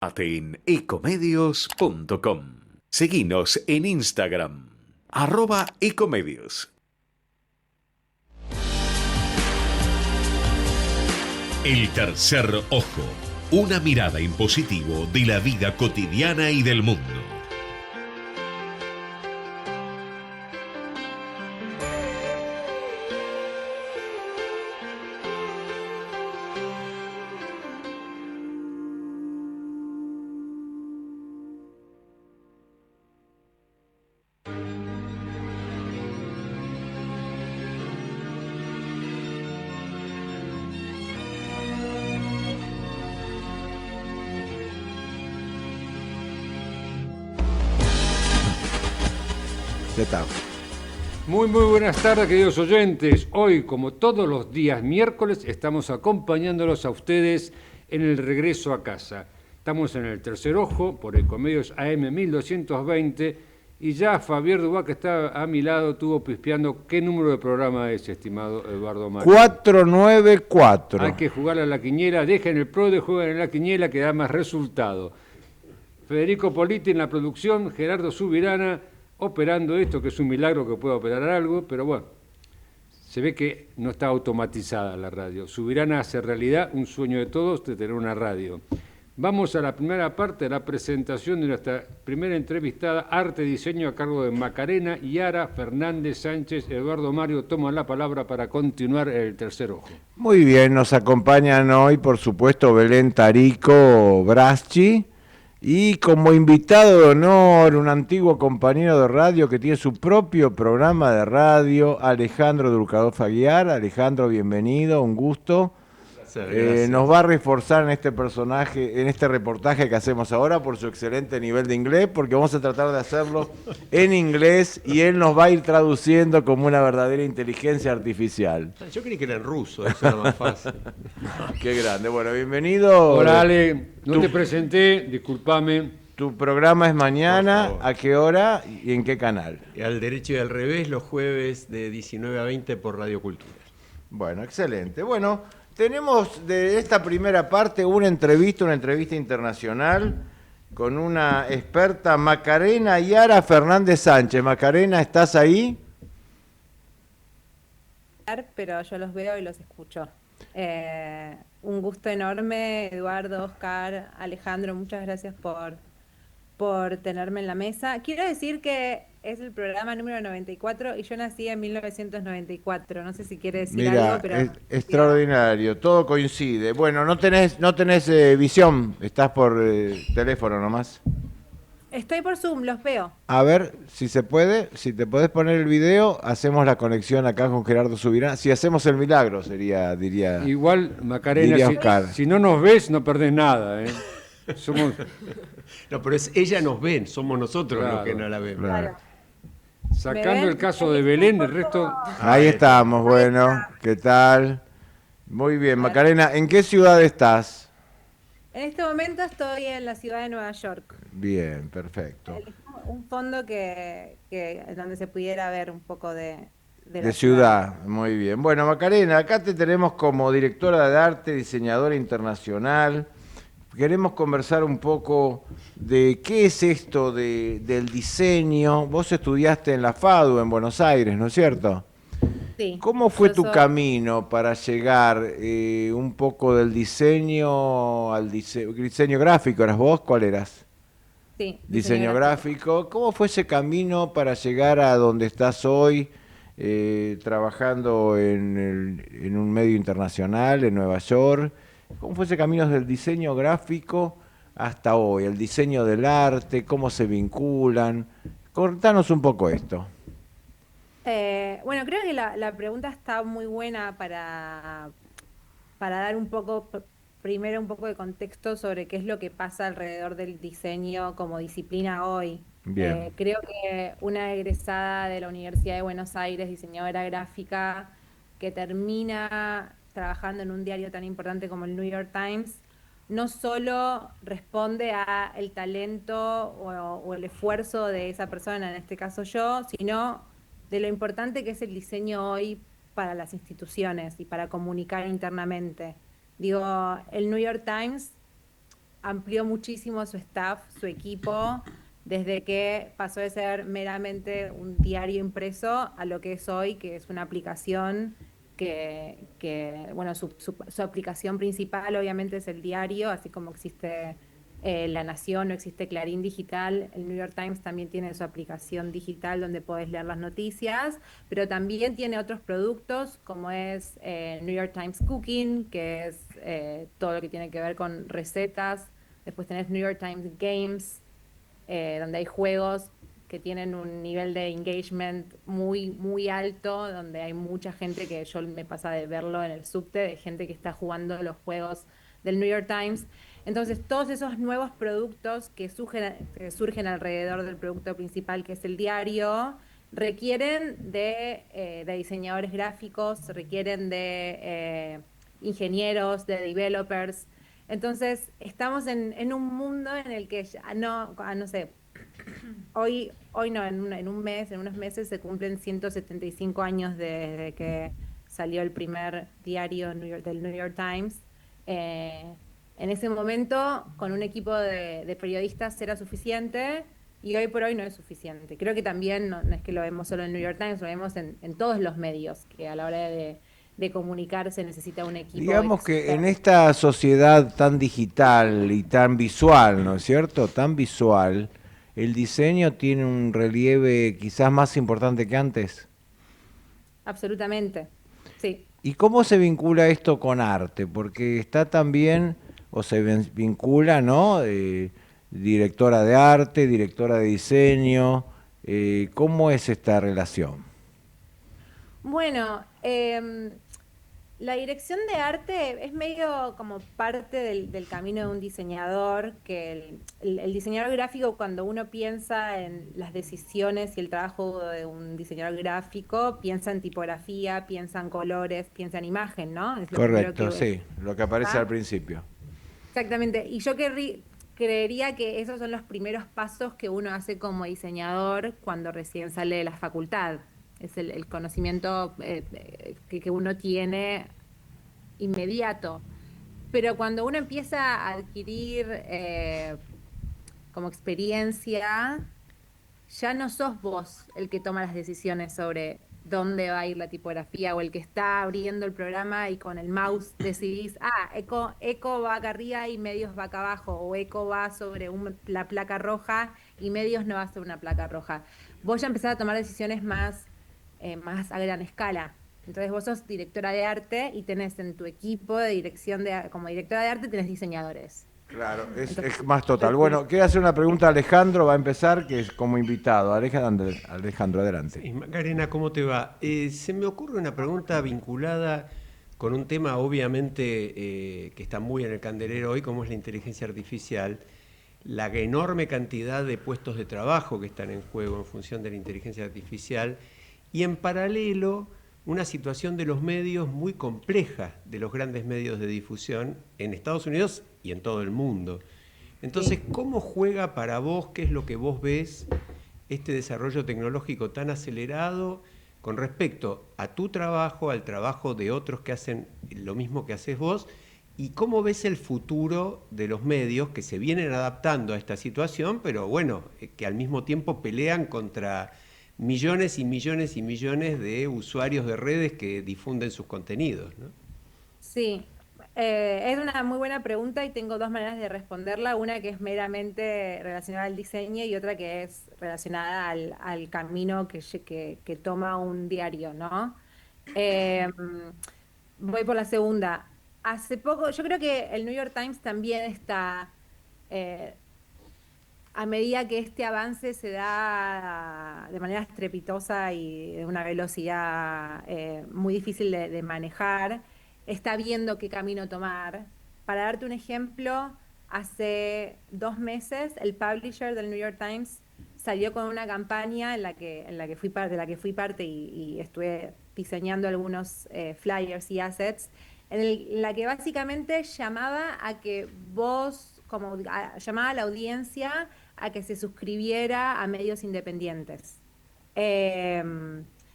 En ecomedios.com. Seguinos en Instagram, @ecomedios. El tercer ojo, una mirada en positivo de la vida cotidiana y del mundo. Muy buenas tardes, queridos oyentes. Hoy, como todos los días miércoles, estamos acompañándolos a ustedes en el regreso a casa. Estamos en el tercer ojo por Ecomedios AM 1220 y ya Fabián Dubá, que está a mi lado, estuvo pispeando. ¿Qué número de programa es, estimado Eduardo Mario? 494. Hay que jugar a la quiniela. Dejen el PRODE, jueguen en la quiniela que da más resultado. Federico Politi en la producción, Gerardo Subirana operando esto, que es un milagro que pueda operar algo, pero bueno, se ve que no está automatizada la radio. Subirana hace realidad un sueño de todos de tener una radio. Vamos a la primera parte de la presentación de nuestra primera entrevistada, Arte y Diseño, a cargo de Macarena Yara Fernández Sánchez. Eduardo Mario toma la palabra para continuar el tercer ojo. Muy bien, nos acompañan hoy, por supuesto, Belén Tarico Braschi. Y como invitado de honor, un antiguo compañero de radio que tiene su propio programa de radio, Alejandro Durcadov Aguiar. Alejandro, bienvenido, un gusto. Gracias. Nos va a reforzar en este personaje, en este reportaje que hacemos ahora por su excelente nivel de inglés, porque vamos a tratar de hacerlo en inglés y él nos va a ir traduciendo como una verdadera inteligencia artificial. Yo creí que era en ruso, eso era más fácil. Qué grande. Bueno, bienvenido. Hola Ale, no te presenté, discúlpame. Tu programa es mañana, ¿a qué hora y en qué canal? Al derecho y al revés, los jueves de 19 a 20 por Radio Cultura. Bueno, excelente. Bueno, tenemos de esta primera parte una entrevista internacional con una experta, Macarena Yara Fernández Sánchez. Macarena, ¿estás ahí? Pero yo los veo y los escucho. Un gusto enorme, Eduardo, Oscar, Alejandro, muchas gracias por tenerme en la mesa. Quiero decir que es el programa número 94 y yo nací en 1994. No sé si quiere decir algo, pero... Es extraordinario, todo coincide. Bueno, no tenés visión, estás por teléfono nomás. Estoy por Zoom, los veo. A ver, si se puede, si te podés poner el video, hacemos la conexión acá con Gerardo Subirán. Si hacemos el milagro, diría. Igual, Macarena, si no nos ves, no perdés nada, ¿eh? Somos... No, pero ella nos ven, somos nosotros Claro, los que no la vemos. Claro. Sacando el caso de Belén, el resto... Ahí estamos, bueno, ¿qué tal? Muy bien, Macarena, ¿en qué ciudad estás? En este momento estoy en la ciudad de Nueva York. Bien, perfecto. Un fondo donde se pudiera ver un poco de la ciudad. Muy bien. Bueno, Macarena, acá te tenemos como directora de arte, diseñadora internacional. Queremos conversar un poco de qué es esto del diseño. Vos estudiaste en la FADU en Buenos Aires, ¿no es cierto? Sí. ¿Cómo fue tu camino para llegar un poco del diseño al diseño gráfico? ¿Eras vos? ¿Cuál eras? Sí. Diseño gráfico. ¿Cómo fue ese camino para llegar a donde estás hoy, trabajando en un medio internacional, en Nueva York? ¿Cómo fue ese camino desde el diseño gráfico hasta hoy? El diseño del arte, ¿cómo se vinculan? Contanos un poco esto. Bueno, creo que la pregunta está muy buena para dar primero un poco de contexto sobre qué es lo que pasa alrededor del diseño como disciplina hoy. Bien. Creo que una egresada de la Universidad de Buenos Aires, diseñadora gráfica, que termina trabajando en un diario tan importante como el New York Times, no solo responde a el talento o el esfuerzo de esa persona, en este caso yo, sino de lo importante que es el diseño hoy para las instituciones y para comunicar internamente. Digo, el New York Times amplió muchísimo su staff, su equipo, desde que pasó de ser meramente un diario impreso a lo que es hoy, que es una aplicación bueno, su aplicación principal obviamente es el diario, así como existe La Nación o existe Clarín Digital, el New York Times también tiene su aplicación digital donde podés leer las noticias, pero también tiene otros productos como es New York Times Cooking, que es todo lo que tiene que ver con recetas. Después tenés New York Times Games, donde hay juegos que tienen un nivel de engagement muy, muy alto, donde hay mucha gente que yo me pasa de verlo en el subte, de gente que está jugando los juegos del New York Times. Entonces, todos esos nuevos productos que surgen alrededor del producto principal, que es el diario, requieren de diseñadores gráficos, requieren de ingenieros, de developers. Entonces, estamos en un mundo en el que ya no sé, hoy no, en un mes, en unos meses se cumplen 175 años desde que salió el primer diario del New York Times. Eh, en ese momento, con un equipo de periodistas era suficiente y hoy por hoy no es suficiente. Creo que también no es que lo vemos solo en el New York Times, lo vemos en todos los medios, que a la hora de comunicar se necesita un equipo Digamos que en experto. esta sociedad tan digital y tan visual, ¿no es cierto? Tan visual, el diseño tiene un relieve quizás más importante que antes. Absolutamente. Sí. ¿Y cómo se vincula esto con arte? Porque está también, o se vincula, ¿no? Directora de arte, directora de diseño. ¿Cómo es esta relación? Bueno, la dirección de arte es medio como parte del camino de un diseñador, que el diseñador gráfico, cuando uno piensa en las decisiones y el trabajo de un diseñador gráfico, piensa en tipografía, piensa en colores, piensa en imagen, ¿no? Es lo primero Correcto, que sí, lo que aparece al está. principio. Exactamente. Y yo creería que esos son los primeros pasos que uno hace como diseñador cuando recién sale de la facultad. Es el conocimiento que uno tiene inmediato. Pero cuando uno empieza a adquirir como experiencia, ya no sos vos el que toma las decisiones sobre dónde va a ir la tipografía o el que está abriendo el programa y con el mouse decidís, eco va acá arriba y medios va acá abajo, o eco va sobre la placa roja y medios no va sobre una placa roja. Vos ya empezás a tomar decisiones más a gran escala. Entonces vos sos directora de arte y tenés en tu equipo de dirección como directora de arte tenés diseñadores. Claro, Entonces, es más total. Bueno, quiero hacer una pregunta a Alejandro, va a empezar, que es como invitado. Alejandro, adelante. Sí, Macarena, ¿cómo te va? Se me ocurre una pregunta vinculada con un tema obviamente que está muy en el candelero hoy, como es la inteligencia artificial, la enorme cantidad de puestos de trabajo que están en juego en función de la inteligencia artificial y en paralelo una situación de los medios muy compleja, de los grandes medios de difusión en Estados Unidos y en todo el mundo. Entonces, ¿cómo juega para vos, qué es lo que vos ves, este desarrollo tecnológico tan acelerado con respecto a tu trabajo, al trabajo de otros que hacen lo mismo que haces vos? ¿Y cómo ves el futuro de los medios que se vienen adaptando a esta situación, pero bueno, que al mismo tiempo pelean contra millones y millones y millones de usuarios de redes que difunden sus contenidos, ¿no? Sí, es una muy buena pregunta y tengo dos maneras de responderla. Una que es meramente relacionada al diseño y otra que es relacionada al camino que toma un diario, ¿no? Eh, Voy por la segunda. Hace poco, yo creo que el New York Times también está, eh, a medida que este avance se da de manera estrepitosa y de una velocidad muy difícil de manejar, está viendo qué camino tomar. Para darte un ejemplo, hace 2 meses el publisher del New York Times salió con una campaña en la que fui parte, de la que fui parte y estuve diseñando algunos flyers y assets, en la que básicamente llamaba a que vos, llamaba a la audiencia a que se suscribiera a medios independientes. Eh,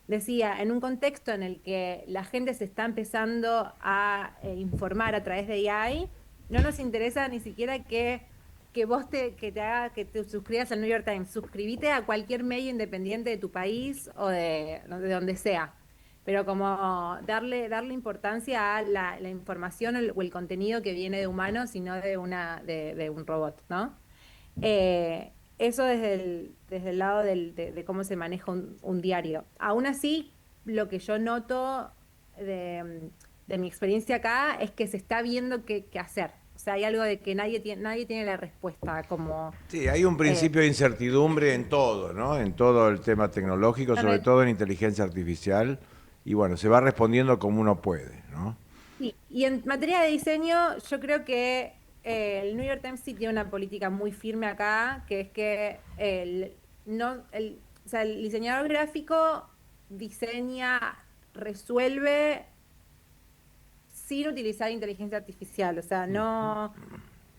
Decía, en un contexto en el que la gente se está empezando a informar a través de AI, no nos interesa ni siquiera que vos que te suscribas al New York Times. Suscribite a cualquier medio independiente de tu país o de donde sea. Pero como darle importancia a la información o el contenido que viene de humanos y no de un robot, ¿no? Eso desde el lado de cómo se maneja un diario. Aún así, lo que yo noto de mi experiencia acá es que se está viendo qué hacer. O sea, hay algo de que nadie tiene la respuesta, como... Sí, hay un principio de incertidumbre en todo, ¿no? En todo el tema tecnológico, sobre todo en inteligencia artificial. Y bueno, se va respondiendo como uno puede, ¿no? Sí, y en materia de diseño, yo creo que el New York Times sí tiene una política muy firme acá, que es que o sea, el diseñador gráfico diseña, resuelve sin utilizar inteligencia artificial. O sea, no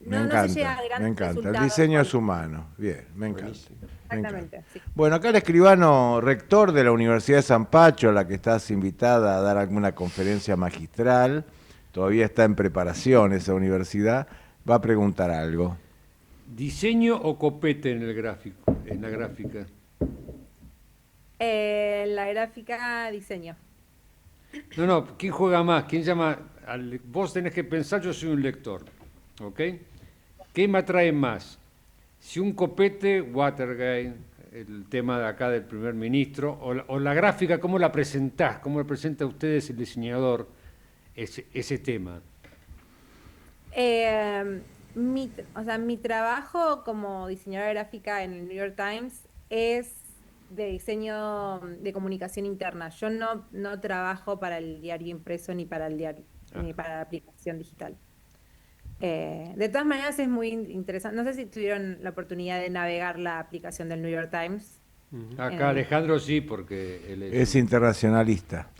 Me se encanta, llega a me grandes encanta. El resultados diseño es con- humano. Bien, me encanta. Buenísimo. Me encanta. Exactamente, sí. Bueno, acá el escribano rector de la Universidad de San Pacho, a la que estás invitada a dar alguna conferencia magistral, todavía está en preparación esa universidad, va a preguntar algo. ¿Diseño o copete en el gráfico, en la gráfica? La gráfica, diseño. No, ¿quién juega más? ¿Quién llama? Vos tenés que pensar, yo soy un lector, ¿ok? ¿Qué me atrae más? Si un copete, Watergate, el tema de acá del primer ministro, o la gráfica, ¿cómo la presentás? ¿Cómo lo presenta a ustedes el diseñador ese tema? O sea, mi trabajo como diseñadora gráfica en el New York Times es de diseño de comunicación interna. Yo no trabajo para el diario impreso ni para el diario, ni para la aplicación digital. De todas maneras es muy interesante. No sé si tuvieron la oportunidad de navegar la aplicación del New York Times. Acá Alejandro sí, porque él Es internacionalista.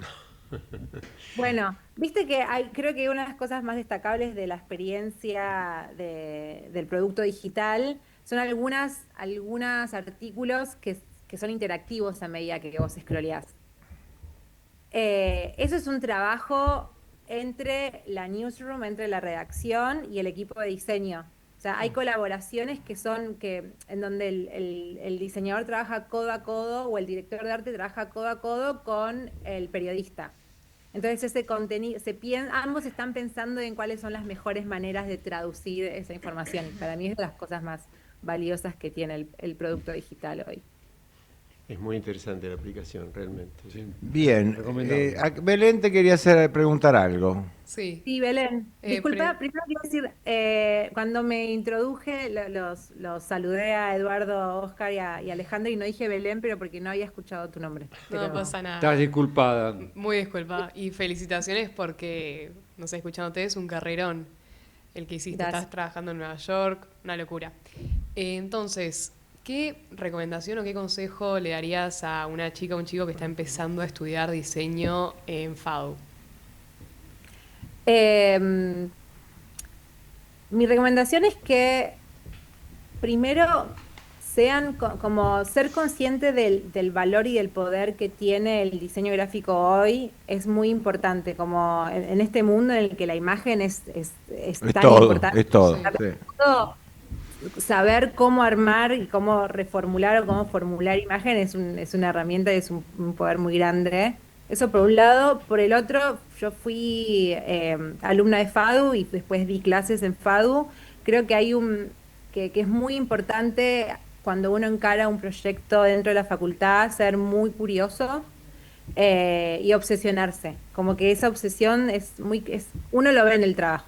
Bueno, viste que creo que una de las cosas más destacables de la experiencia del producto digital son algunos artículos que son interactivos a medida que vos scrolleás. Eso es un trabajo entre la newsroom, entre la redacción y el equipo de diseño. O sea, hay colaboraciones en donde el diseñador trabaja codo a codo o el director de arte trabaja codo a codo con el periodista. Entonces ese contenido, ambos están pensando en cuáles son las mejores maneras de traducir esa información. Para mí es de las cosas más valiosas que tiene el producto digital hoy. Es muy interesante la aplicación, realmente. Sí. Bien, Recomendable. Belén te quería preguntar algo. Sí. Sí, Belén. Disculpa, Pri- primero quiero decir, cuando me introduje, los saludé a Eduardo, Oscar y Alejandro y no dije Belén, pero porque no había escuchado tu nombre. No Pero- pasa nada. Estás disculpada. Muy disculpa. Y felicitaciones porque, no sé, escuchándote es un carrerón el que hiciste. Gracias. Estás trabajando en Nueva York, una locura. Entonces, ¿qué recomendación o qué consejo le darías a una chica o un chico que está empezando a estudiar diseño en FADU? Mi recomendación es que primero como ser consciente del valor y del poder que tiene el diseño gráfico hoy es muy importante, como en este mundo en el que la imagen es Es tan todo, importante. es todo. Sí. Sí. Todo, saber cómo armar y cómo reformular o cómo formular imagen es una herramienta y es un poder muy grande. Eso por un lado. Por el otro, yo fui alumna de FADU y después di clases en FADU. Creo que que es muy importante cuando uno encara un proyecto dentro de la facultad, ser muy curioso y obsesionarse. Como que esa obsesión uno lo ve en el trabajo.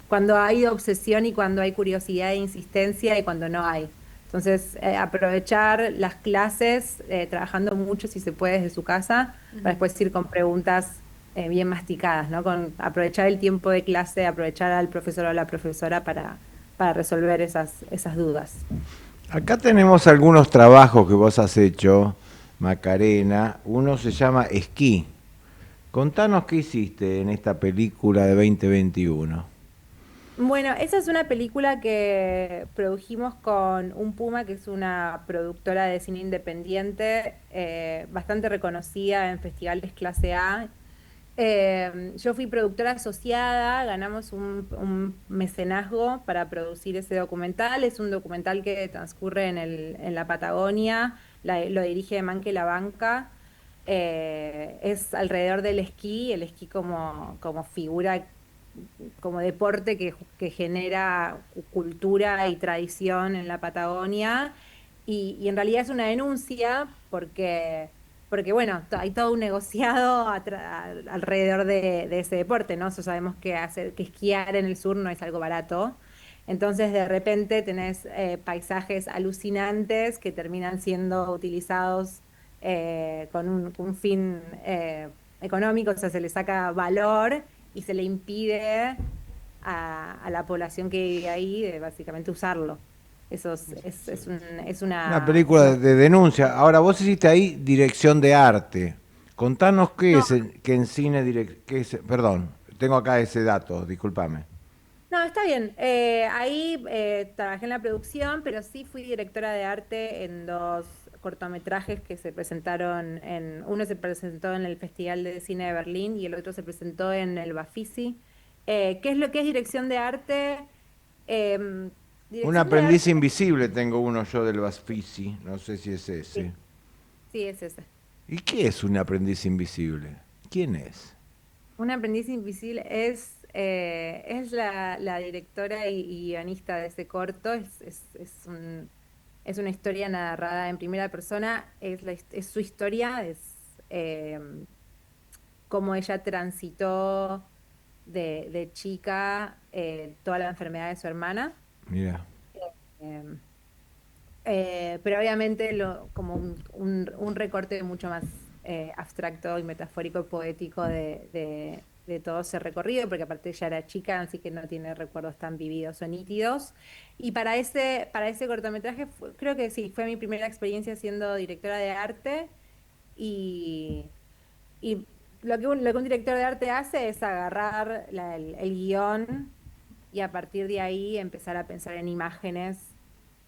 Cuando hay obsesión y cuando hay curiosidad e insistencia y cuando no hay. Entonces, aprovechar las clases, trabajando mucho si se puede desde su casa, para después ir con preguntas bien masticadas, ¿no? Aprovechar el tiempo de clase, aprovechar al profesor o a la profesora para resolver esas dudas. Acá tenemos algunos trabajos que vos has hecho, Macarena. Uno se llama Esquí. Contanos qué hiciste en esta película de 2021. Bueno, esa es una película que produjimos con Un Puma, que es una productora de cine independiente, bastante reconocida en festivales clase A. Yo fui productora asociada, ganamos un mecenazgo para producir ese documental. Es un documental que transcurre en la Patagonia, lo dirige Manque La Banca. Es alrededor del esquí, el esquí como figura, como deporte que genera cultura y tradición en la Patagonia. Y en realidad es una denuncia porque bueno, hay todo un negociado alrededor de ese deporte, ¿no? Nosotros sabemos que esquiar en el sur no es algo barato. Entonces, de repente tenés paisajes alucinantes que terminan siendo utilizados con un fin económico, o sea, se le saca valor y se le impide a la población que vive ahí de básicamente usarlo. Eso es Una película de denuncia. Ahora, vos hiciste ahí dirección de arte. Contanos qué No, es que en cine perdón, tengo acá ese dato, discúlpame. no, está bien. Ahí trabajé en la producción, pero sí fui directora de arte en dos cortometrajes que se presentaron uno se presentó en el Festival de Cine de Berlín y el otro se presentó en el Bafisi. ¿Qué es lo que es dirección de arte? Em, Un Dirección de aprendiz arte, invisible tengo uno yo del Basfisi, no sé si es ese. sí, sí, es ese. ¿Y qué es un aprendiz invisible? ¿Quién es? Un aprendiz invisible es la directora y guionista de ese corto. Es una historia narrada en primera persona. Es su historia, eh, cómo ella transitó de chica toda la enfermedad de su hermana. Mira, Eh, pero obviamente como un recorte mucho más abstracto y metafórico y poético de todo ese recorrido, porque aparte ella era chica, así que no tiene recuerdos tan vividos o nítidos. Y para ese cortometraje, creo que sí, fue mi primera experiencia siendo directora de arte y, y lo que un director de arte hace es agarrar el guión y a partir de ahí empezar a pensar en imágenes,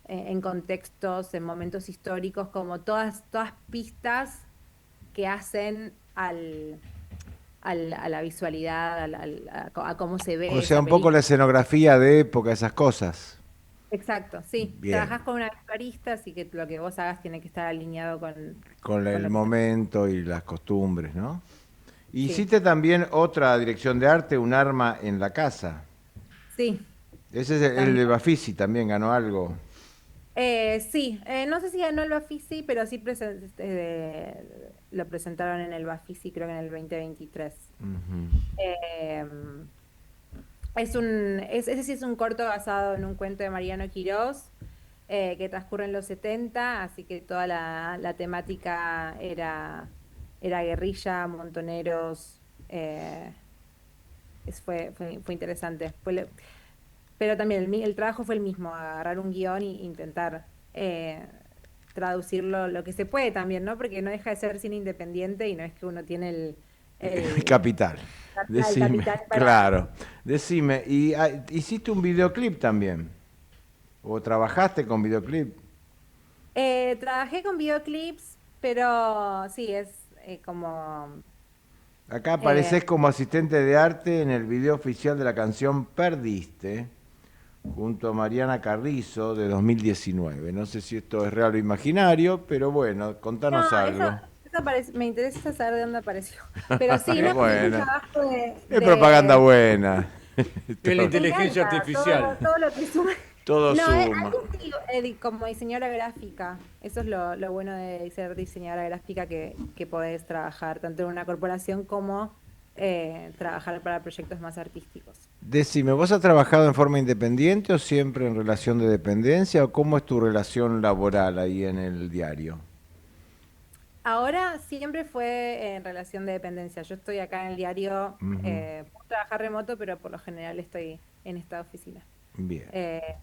en contextos, en momentos históricos, como todas pistas que hacen a la visualidad, a cómo se ve o sea, esa un poco la película. escenografía de época, esas cosas. Exacto, sí. Bien, Trabajás con una vestuarista, así que lo que vos hagas tiene que estar alineado con con el lo que estás. momento y las costumbres, ¿no? Sí, Hiciste también otra dirección de arte, un arma en la casa. sí, Ese es el también. de Bafisi, también ganó algo. Sí, no sé si ganó el Bafisi, pero sí lo presentaron en el Bafisi, creo que en el 2023. Ujú. Eh, ese sí es un corto basado en un cuento de Mariano Quirós, que transcurre en los 70, así que toda la temática era guerrilla, montoneros. Fue interesante. Pero también el trabajo fue el mismo, agarrar un guión e intentar traducirlo lo que se puede también, ¿no? Porque no deja de ser cine independiente y no es que uno tiene el, Capital. el Decime, capital para... claro. Decime, ¿y hiciste un videoclip también? ¿O trabajaste con videoclip? Trabajé con videoclips, pero sí, es como... Acá eh, apareces como asistente de arte en el video oficial de la canción Perdiste, junto a Mariana Carrizo de 2019. No sé si esto es real o imaginario, pero bueno, contanos no, algo. me interesa saber de dónde apareció. Pero sí, no, es un Bueno, trabajo es propaganda de buena. Es la Me inteligencia encanta artificial. todo lo que suma. Todo No, suma. algo sí, como diseñadora gráfica. Eso es lo bueno de ser diseñadora gráfica, que podés trabajar tanto en una corporación como trabajar para proyectos más artísticos. Decime, ¿vos has trabajado en forma independiente o siempre en relación de dependencia o cómo es tu relación laboral ahí en el diario? Ahora siempre fue en relación de dependencia. Yo estoy acá en el diario, Ujú. puedo trabajar remoto, pero por lo general estoy en esta oficina. Bien. Eh,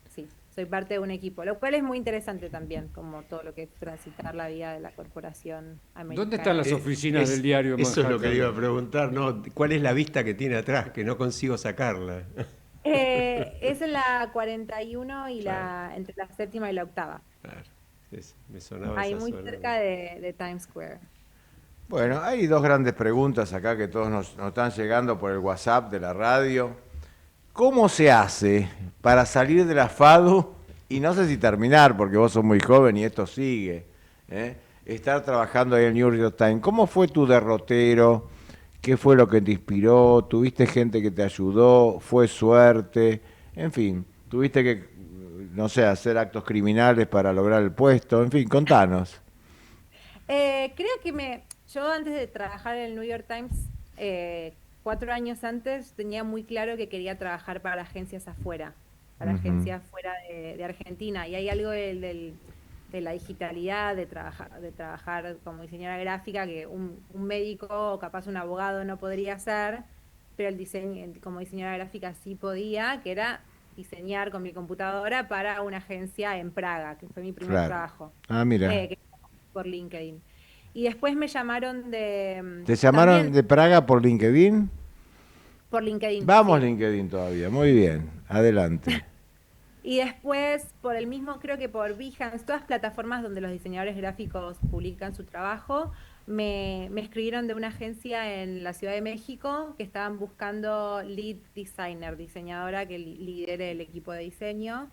sí, soy parte de un equipo, lo cual es muy interesante también, como todo lo que es transitar la vida de la corporación ¿Dónde están las americana. oficinas del diario en Eso es lo que le iba a Manhattan? preguntar, ¿no? ¿Cuál es la vista que tiene atrás? Que no consigo sacarla. Es en la 41 y Claro, entre la séptima y la octava. claro. Sí, sí, me sonaba Ahí esa muy zona. cerca de Times Square. Bueno, hay dos grandes preguntas acá que todos nos están llegando por el WhatsApp de la radio. ¿Cómo se hace para salir de la FADU y no sé si terminar, porque vos sos muy joven y esto sigue, ¿eh? Estar trabajando ahí en el New York Times? ¿Cómo fue tu derrotero? ¿Qué fue lo que te inspiró? ¿Tuviste gente que te ayudó? ¿Fue suerte? En fin, ¿tuviste que, no sé, hacer actos criminales para lograr el puesto? En fin, contanos. Creo que yo antes de trabajar en el New York Times, 4 años antes, tenía muy claro que quería trabajar para agencias afuera, para Ujú. agencias fuera de Argentina. Y hay algo de la digitalidad, de trabajar como diseñadora gráfica que un médico o capaz un abogado no podría hacer, pero como diseñadora gráfica sí podía, que era diseñar con mi computadora para una agencia en Praga, que fue mi primer Claro. trabajo, Ah, mira. que por LinkedIn. Y después me llamaron ¿Te llamaron también de Praga por LinkedIn? por LinkedIn, Vamos sí. LinkedIn todavía. Muy bien. Adelante. Y después, por el mismo, creo que por Behance, todas plataformas donde los diseñadores gráficos publican su trabajo, me escribieron de una agencia en la Ciudad de México que estaban buscando lead designer, diseñadora que lidere el equipo de diseño,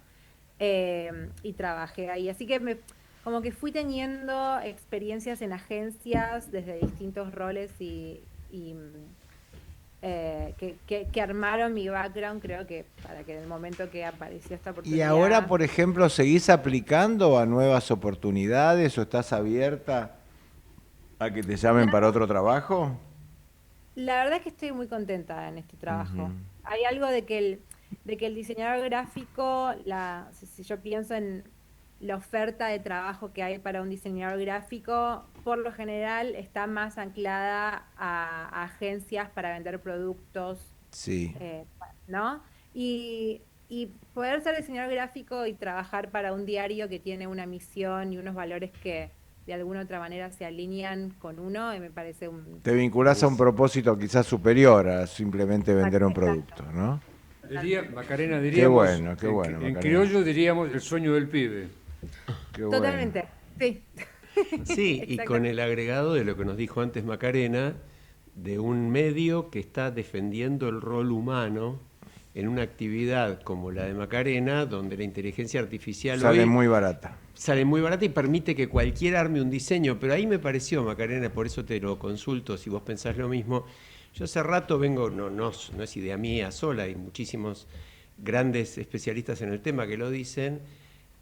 y trabajé ahí. Así que como que fui teniendo experiencias en agencias desde distintos roles que armaron mi background, creo que para que en el momento que apareció esta ¿Y ahora, oportunidad. por ejemplo, seguís aplicando a nuevas oportunidades o estás abierta a que te llamen La, para otro trabajo? la verdad es que estoy muy contenta en este Ujú. trabajo. Hay algo de que el diseñador gráfico, si yo pienso en la oferta de trabajo que hay para un diseñador gráfico, por lo general está más anclada a agencias para vender productos, Sí. ¿no? Y poder ser diseñador gráfico y trabajar para un diario que tiene una misión y unos valores que de alguna otra manera se alinean con uno, me parece un... Te vinculás a un propósito quizás superior a simplemente vender un Exacto, producto, ¿no? Macarena, Qué en, bueno, en Macarena. criollo diríamos el sueño del pibe. Qué bueno. totalmente, sí. Sí, y con Exactamente. el agregado de lo que nos dijo antes Macarena, de un medio que está defendiendo el rol humano en una actividad como la de Macarena, donde la inteligencia artificial Sale hoy muy barata. sale muy barata y permite que cualquiera arme un diseño, pero ahí me pareció, Macarena, por eso te lo consulto, si vos pensás lo mismo. Yo hace rato vengo, no es idea mía sola, hay muchísimos grandes especialistas en el tema que lo dicen,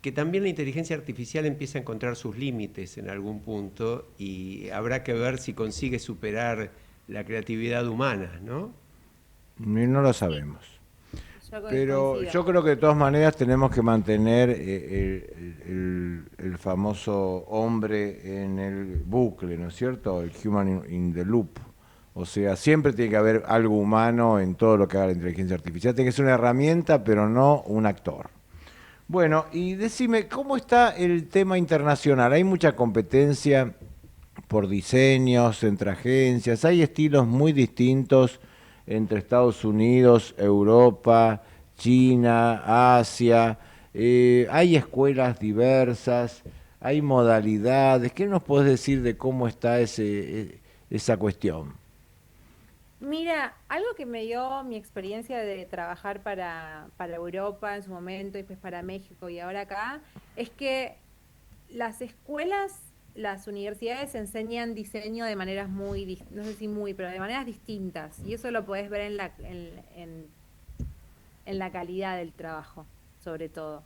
que también la inteligencia artificial empieza a encontrar sus límites en algún punto y habrá que ver si consigue superar la creatividad humana, ¿no? Y no lo sabemos. Yo Pero coincido. yo creo que de todas maneras tenemos que mantener el famoso hombre en el bucle, ¿no es cierto? El human in the loop. O sea, siempre tiene que haber algo humano en todo lo que haga la inteligencia artificial. Tiene que ser una herramienta, pero no un actor. Bueno, y decime, ¿cómo está el tema internacional? ¿Hay mucha competencia por diseños entre agencias? ¿Hay estilos muy distintos entre Estados Unidos, Europa, China, Asia? ¿Hay escuelas diversas? ¿Hay modalidades? ¿Qué nos puedes decir de cómo está esa cuestión? Mira, algo que me dio mi experiencia de trabajar para Europa en su momento y después para México y ahora acá, es que las escuelas, las universidades enseñan diseño de maneras no sé si muy, pero de maneras distintas. Y eso lo podés ver en la calidad del trabajo, sobre todo.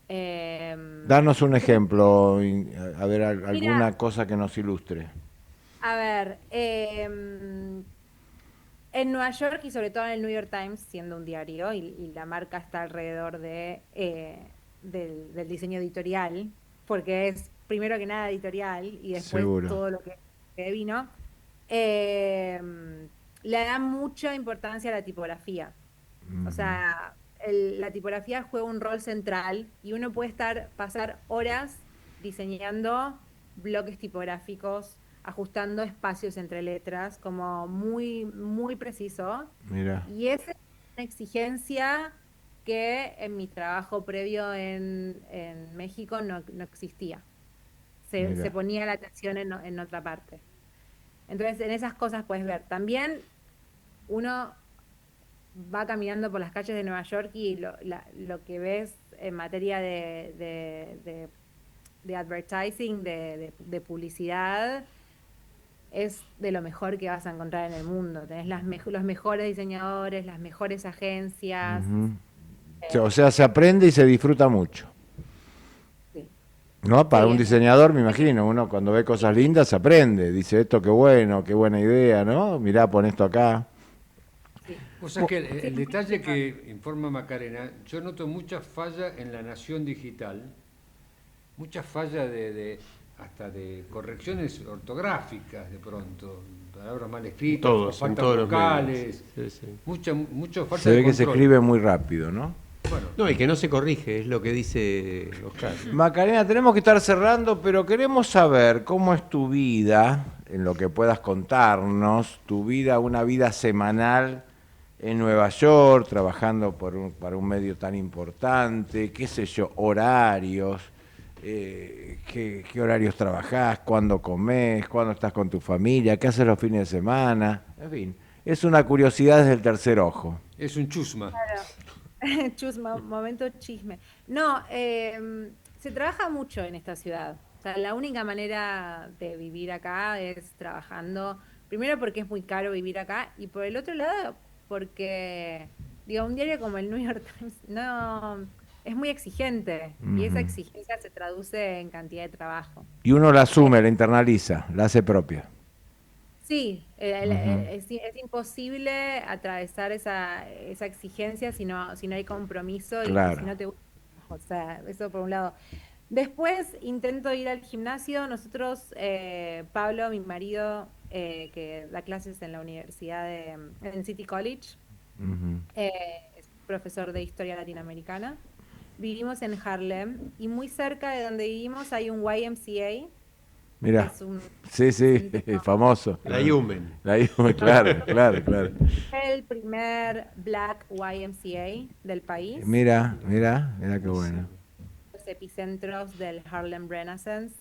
Danos un Creo ejemplo, a ver, Mira, alguna cosa que nos ilustre. a ver, en Nueva York y sobre todo en el New York Times, siendo un diario, y la marca está alrededor del diseño editorial, porque es primero que nada editorial y después Seguro. todo lo que vino, eh, le da mucha importancia a la tipografía. O sea, la tipografía juega un rol central y uno puede pasar horas diseñando bloques tipográficos, ajustando espacios entre letras, como muy, muy preciso. Mira. Y esa es una exigencia que en mi trabajo previo en México no existía. Se Mira. ponía la atención en otra parte. Entonces, en esas cosas puedes ver. También uno va caminando por las calles de Nueva York y lo que ves en materia de advertising, de publicidad, es de lo mejor que vas a encontrar en el mundo. Tenés los mejores diseñadores, las mejores agencias. O sea, se aprende y se disfruta mucho. Sí. ¿No? Para Sí, un es- diseñador, me imagino, uno cuando ve cosas lindas se aprende. Dice, esto qué bueno, qué buena idea, ¿no? Mirá, pon esto acá. O sea que el detalle que informa Macarena, yo noto muchas fallas en la Nación Digital, muchas fallas hasta de correcciones ortográficas de pronto, palabras mal escritas, Todos, en faltas todos los vocales, medios. Sí, sí. mucha falta Se de ve que se control. escribe muy rápido, ¿no? Bueno, No, y que no se corrige, es lo que dice Oscar. Macarena, tenemos que estar cerrando, pero queremos saber cómo es tu vida, en lo que puedas contarnos, tu vida, una vida semanal en Nueva York, trabajando para un medio tan importante, qué sé yo, horarios, qué horarios trabajás, cuándo comés, cuándo estás con tu familia, qué haces los fines de semana, en fin, es una curiosidad desde el tercer ojo. es un chusma. Chusma, momento chisme. No, se trabaja mucho en esta ciudad. O sea, la única manera de vivir acá es trabajando. Primero porque es muy caro vivir acá y por el otro lado porque, digo, un diario como el New York Times no es muy exigente y esa exigencia se traduce en cantidad de trabajo. Y uno la asume, la internaliza, la hace propia. Sí, es imposible atravesar esa exigencia si no hay compromiso y Claro. si no te gusta. O sea, eso por un lado. Después intento ir al gimnasio. Nosotros, Pablo, mi marido, que da clases en la universidad en City College, Ujú. es profesor de historia latinoamericana. Vivimos en Harlem y muy cerca de donde vivimos hay un YMCA. Mirá, Es un sí, centro- famoso. La Human. La Human, claro, claro. el primer Black YMCA del país. Mira qué bueno. Los epicentros del Harlem Renaissance.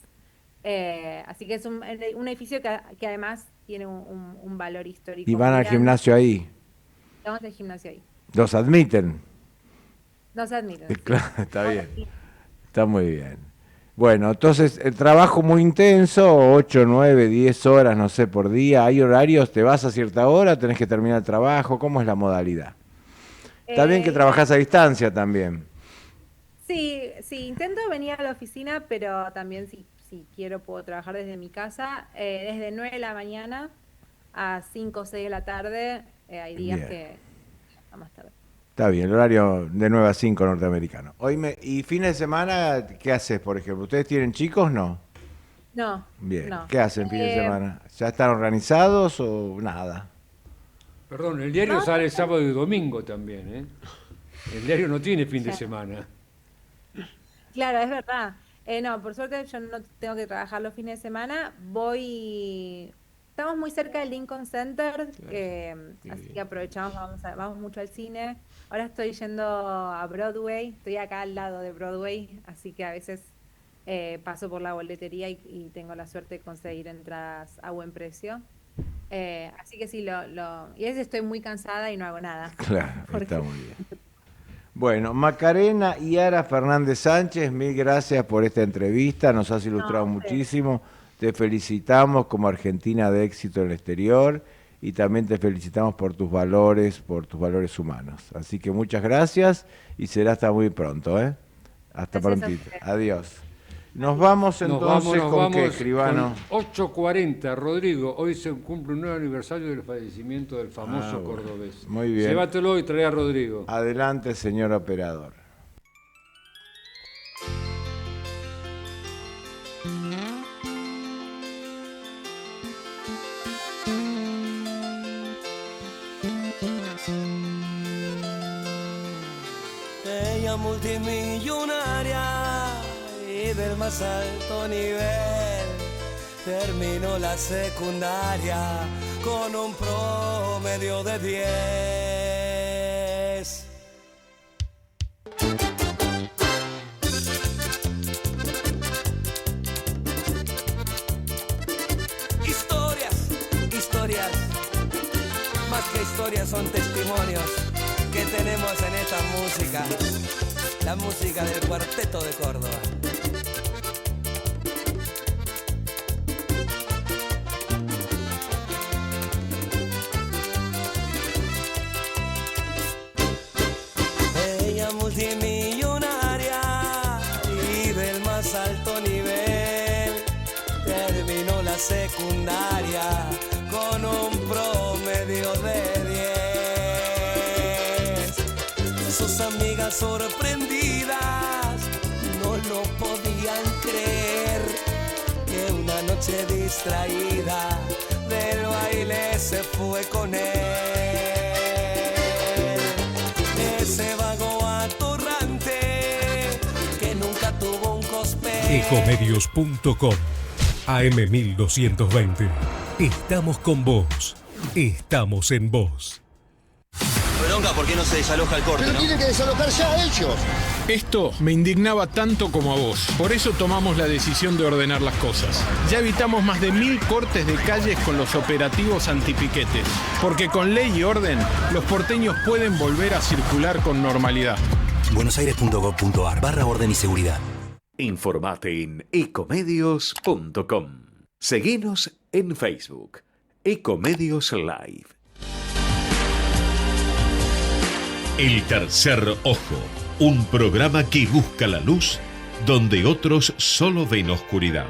Así que es un edificio que además tiene un valor histórico. Y van muy al grande. gimnasio ahí. Vamos al gimnasio ahí. Los admiten. Nos admiten. Claro, está bien. Está muy bien. Bueno, entonces el trabajo muy intenso, 8, 9, 10 horas, no sé, por día. ¿Hay horarios? ¿Te vas a cierta hora? ¿Tenés que terminar el trabajo? ¿Cómo es la modalidad? Está bien que trabajás a distancia también. Sí, intento venir a la oficina, pero también si quiero puedo trabajar desde mi casa, desde 9 de la mañana a 5 o 6 de la tarde. Hay días Bien. que a más tarde. Está bien, el horario de 9 a 5 norteamericano. Oíme, ¿y fines de semana qué haces, por ejemplo? ¿Ustedes tienen chicos? No. No. Bien. no. ¿Qué hacen fines de semana? ¿Ya están organizados o nada? Perdón, el diario sale sábado y domingo también, ¿eh? El diario no tiene fin de semana. Claro, es verdad. No, por suerte yo no tengo que trabajar los fines de semana. Estamos muy cerca del Lincoln Center, así que aprovechamos, vamos mucho al cine. Ahora estoy yendo a Broadway, estoy acá al lado de Broadway, así que a veces paso por la boletería y tengo la suerte de conseguir entradas a buen precio. Así que sí, y a veces estoy muy cansada y no hago nada. Claro, Porque- está muy bien. Bueno, Macarena Yara Fernández Sánchez, mil gracias por esta entrevista, nos has ilustrado No, ustedes. muchísimo, te felicitamos como argentina de éxito en el exterior y también te felicitamos por tus valores humanos. Así que muchas gracias y será hasta muy pronto, ¿eh? Hasta Gracias a prontito. ustedes. Adiós. Nos vamos entonces con qué, escribano. Con 8:40, Rodrigo. Hoy se cumple un nuevo aniversario del fallecimiento del famoso bueno. cordobés. Muy bien. Llévatelo y trae a Rodrigo. Adelante, señor operador. Ella multimillonaria y del más alto nivel, terminó la secundaria con un promedio de 10. Historias historias son testimonios que tenemos en esta música, la música del Cuarteto de Córdoba. Ella multimillonaria y del más alto nivel, terminó la secundaria con un promedio de 10. Sus amigas sorprendidas no lo podían creer, que una noche distraída del baile se fue con él. Ese vago atorrante que nunca tuvo un cosplay. Ecomedios.com AM1220. Estamos con vos. Estamos en vos. Bronca, ¿por qué no se desaloja el corte? Pero tienen que desalojar ya ellos. Esto me indignaba tanto como a vos. Por eso tomamos la decisión de ordenar las cosas. Ya evitamos más de 1000 cortes de calles con los operativos antipiquetes. Porque con ley y orden, los porteños pueden volver a circular con normalidad. buenosaires.gov.ar/orden y seguridad. Informate en ecomedios.com. Seguinos en Facebook. Ecomedios Live. El tercer ojo. Un programa que busca la luz donde otros solo ven oscuridad.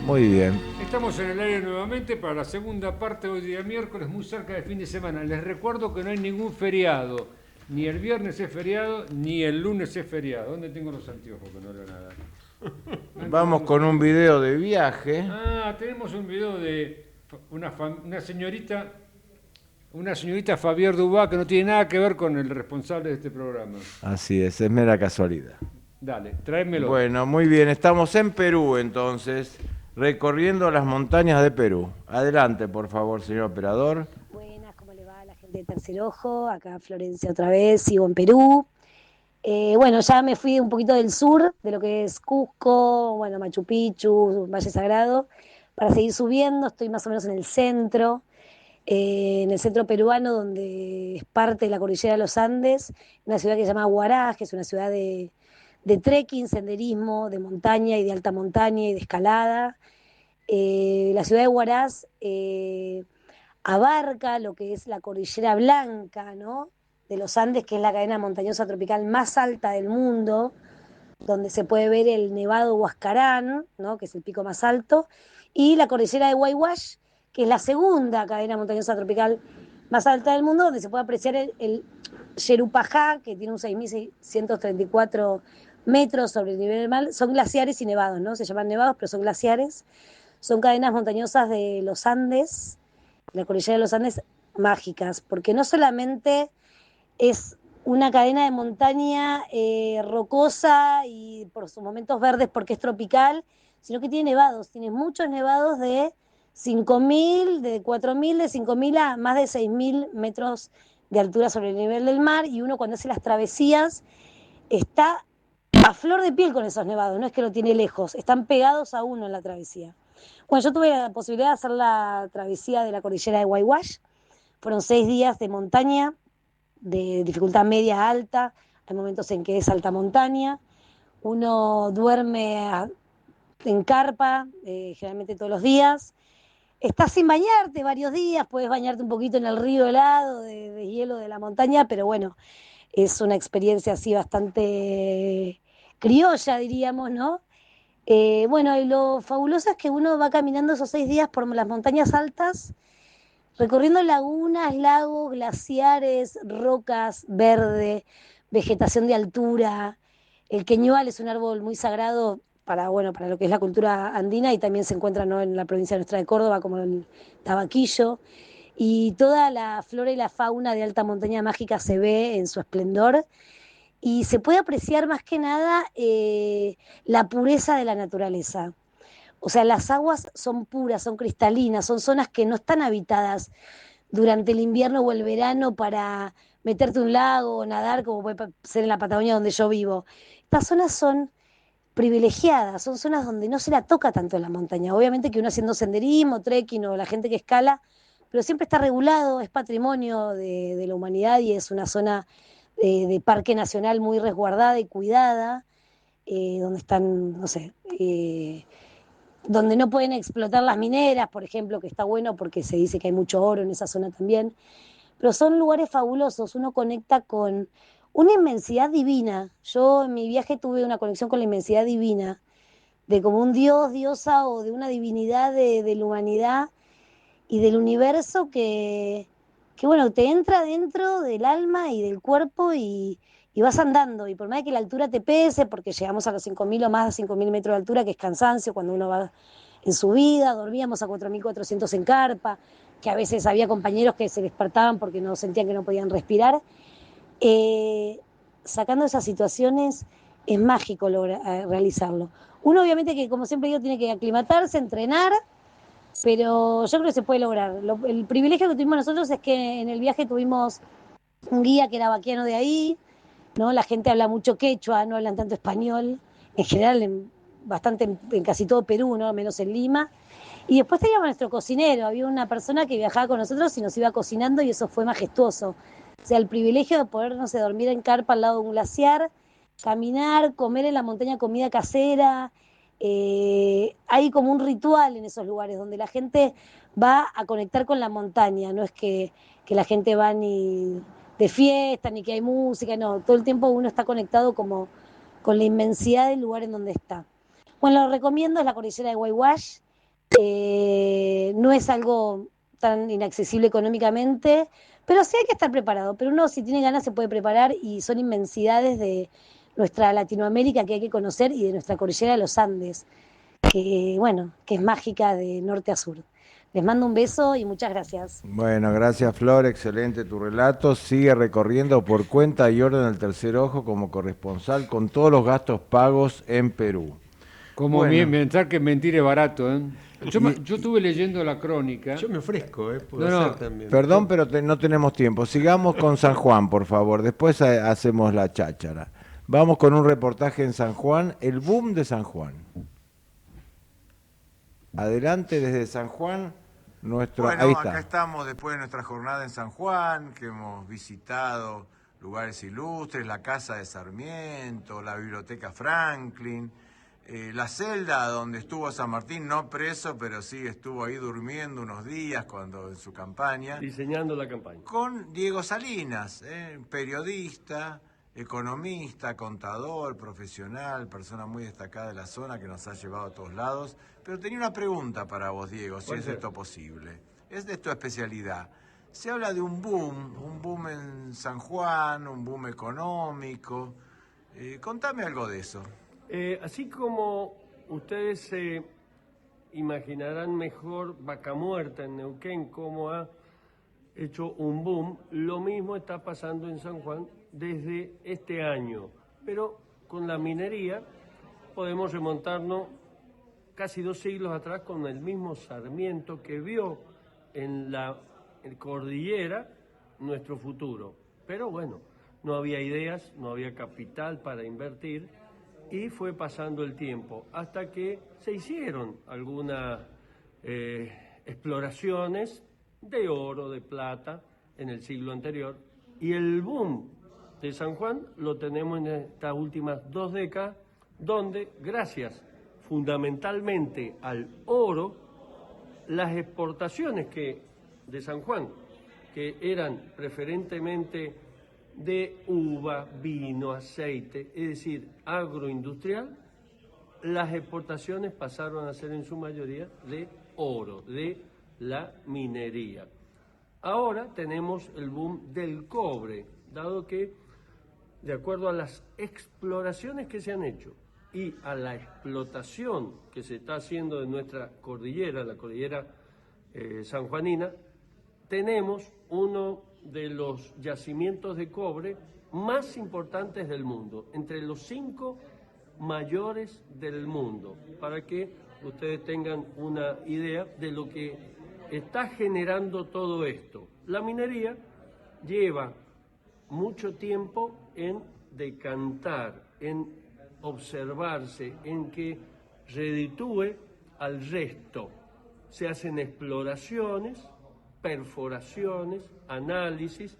Muy bien. Estamos en el aire nuevamente para la segunda parte, hoy día miércoles, muy cerca del fin de semana. Les recuerdo que no hay ningún feriado. Ni el viernes es feriado, ni el lunes es feriado. ¿Dónde tengo los anteojos que no leo nada? Vamos con un video de viaje. Tenemos un video de una señorita Fabier Dubá, que no tiene nada que ver con el responsable de este programa. Así es mera casualidad. Dale, tráemelo. Bueno, muy bien, estamos en Perú entonces, recorriendo las montañas de Perú. Adelante, por favor, señor operador. Buenas, ¿cómo le va a la gente de Tercer Ojo? Acá Florencia otra vez, sigo en Perú. Bueno, ya me fui un poquito del sur, de lo que es Cusco, bueno, Machu Picchu, Valle Sagrado, para seguir subiendo. Estoy más o menos en el centro peruano, donde es parte de la cordillera de los Andes, una ciudad que se llama Huaraz, que es una ciudad de trekking, senderismo, de montaña y de alta montaña y de escalada. La ciudad de Huaraz abarca lo que es la cordillera blanca, ¿no?, de los Andes, que es la cadena montañosa tropical más alta del mundo, donde se puede ver el Nevado Huascarán, ¿no?, que es el pico más alto, y la cordillera de Huayhuash, que es la segunda cadena montañosa tropical más alta del mundo, donde se puede apreciar el Yerupajá, que tiene un 6.634 metros sobre el nivel del mar. Son glaciares y nevados, ¿no? Se llaman nevados, pero son glaciares. Son cadenas montañosas de los Andes, la cordillera de los Andes, mágicas, porque no solamente es una cadena de montaña rocosa y por sus momentos verdes porque es tropical, sino que tiene nevados, tiene muchos nevados de 5.000, de 4.000, de 5.000 a más de 6.000 metros de altura sobre el nivel del mar, y uno cuando hace las travesías está a flor de piel con esos nevados, no es que lo tiene lejos, están pegados a uno en la travesía. Bueno, yo tuve la posibilidad de hacer la travesía de la cordillera de Huayhuash, fueron 6 días de montaña, de dificultad media alta, hay momentos en que es alta montaña, uno duerme en carpa, generalmente todos los días, estás sin bañarte varios días, puedes bañarte un poquito en el río helado de hielo de la montaña, pero bueno, es una experiencia así bastante criolla, diríamos, ¿no? Bueno, y lo fabuloso es que uno va caminando esos 6 días por las montañas altas, recorriendo lagunas, lagos, glaciares, rocas, verde, vegetación de altura. El queñual es un árbol muy sagrado para lo que es la cultura andina, y también se encuentra, ¿no?, en la provincia nuestra de Córdoba, como el tabaquillo. Y toda la flora y la fauna de alta montaña mágica se ve en su esplendor. y se puede apreciar más que nada la pureza de la naturaleza. O sea, las aguas son puras, son cristalinas, son zonas que no están habitadas durante el invierno o el verano para meterte a un lago o nadar, como puede ser en la Patagonia donde yo vivo. Estas zonas son privilegiadas, son zonas donde no se la toca tanto en la montaña. Obviamente que uno haciendo senderismo, trekking o la gente que escala, pero siempre está regulado, es patrimonio de la humanidad y es una zona de parque nacional muy resguardada y cuidada, donde están, no sé, donde no pueden explotar las mineras, por ejemplo, que está bueno porque se dice que hay mucho oro en esa zona también, pero son lugares fabulosos, uno conecta con una inmensidad divina. Yo en mi viaje tuve una conexión con la inmensidad divina, de como un dios, diosa o de una divinidad de la humanidad y del universo que bueno, te entra dentro del alma y del cuerpo y vas andando. Y por más que la altura te pese, porque llegamos a los 5.000 o más de 5.000 metros de altura, que es cansancio cuando uno va en subida, dormíamos a 4.400 en carpa, que a veces había compañeros que se despertaban porque no sentían que no podían respirar. Sacando esas situaciones es mágico realizarlo. Uno obviamente que, como siempre digo, tiene que aclimatarse, entrenar, pero yo creo que se puede lograr. El privilegio que tuvimos nosotros es que en el viaje tuvimos un guía que era vaquiano de ahí, ¿no? La gente habla mucho quechua, no hablan tanto español, en general en casi todo Perú, ¿no? Menos en Lima. Y después teníamos nuestro cocinero, había una persona que viajaba con nosotros y nos iba cocinando y eso fue majestuoso. O sea, el privilegio de poder, no sé, dormir en carpa al lado de un glaciar, caminar, comer en la montaña comida casera. Hay como un ritual en esos lugares donde la gente va a conectar con la montaña, no es que la gente va ni de fiesta, ni que hay música, no, todo el tiempo uno está conectado como con la inmensidad del lugar en donde está. Bueno, lo recomiendo, es la cordillera de Huayhuash, no es algo tan inaccesible económicamente, pero sí hay que estar preparado, pero uno si tiene ganas se puede preparar y son inmensidades de nuestra Latinoamérica que hay que conocer y de nuestra cordillera de los Andes, que bueno, que es mágica de norte a sur. Les mando un beso y muchas gracias. Bueno, gracias Flor, excelente tu relato. Sigue recorriendo por cuenta y orden del Tercer Ojo como corresponsal con todos los gastos pagos en Perú. Como Bueno. pensar que mentir es barato, ¿eh? Yo estuve leyendo la crónica. Yo me ofrezco, puedo No, hacer también. Perdón, pero no tenemos tiempo. Sigamos con San Juan, por favor. Después hacemos la cháchara. Vamos con un reportaje en San Juan, el boom de San Juan. Adelante desde San Juan. Bueno, ahí está. acá estamos después de nuestra jornada en San Juan, que hemos visitado lugares ilustres, la Casa de Sarmiento, la Biblioteca Franklin, la celda donde estuvo San Martín, no preso, pero sí estuvo ahí durmiendo unos días cuando en su campaña. Diseñando la campaña. Con Diego Salinas, periodista, economista, contador, profesional, persona muy destacada de la zona que nos ha llevado a todos lados. Pero tenía una pregunta para vos, Diego, si es esto posible. Es de tu especialidad. Se habla de un boom en San Juan, un boom económico. Contame algo de eso. Así como ustedes se imaginarán mejor Vaca Muerta en Neuquén, cómo ha hecho un boom, lo mismo está pasando en San Juan desde este año. Pero con la minería podemos remontarnos casi 2 siglos atrás con el mismo Sarmiento que vio en la cordillera nuestro futuro. Pero bueno, no había ideas, no había capital para invertir y fue pasando el tiempo hasta que se hicieron algunas exploraciones de oro, de plata en el siglo anterior y el boom de San Juan lo tenemos en estas últimas 2 décadas donde gracias fundamentalmente al oro, las exportaciones de San Juan, que eran preferentemente de uva, vino, aceite, es decir, agroindustrial, las exportaciones pasaron a ser en su mayoría de oro, de la minería. Ahora tenemos el boom del cobre, dado que, de acuerdo a las exploraciones que se han hecho, y a la explotación que se está haciendo de nuestra cordillera, la cordillera sanjuanina, tenemos uno de los yacimientos de cobre más importantes del mundo, entre los 5 mayores del mundo, para que ustedes tengan una idea de lo que está generando todo esto. La minería lleva mucho tiempo en decantar, en observarse, en que reditúe al resto. Se hacen exploraciones, perforaciones, análisis.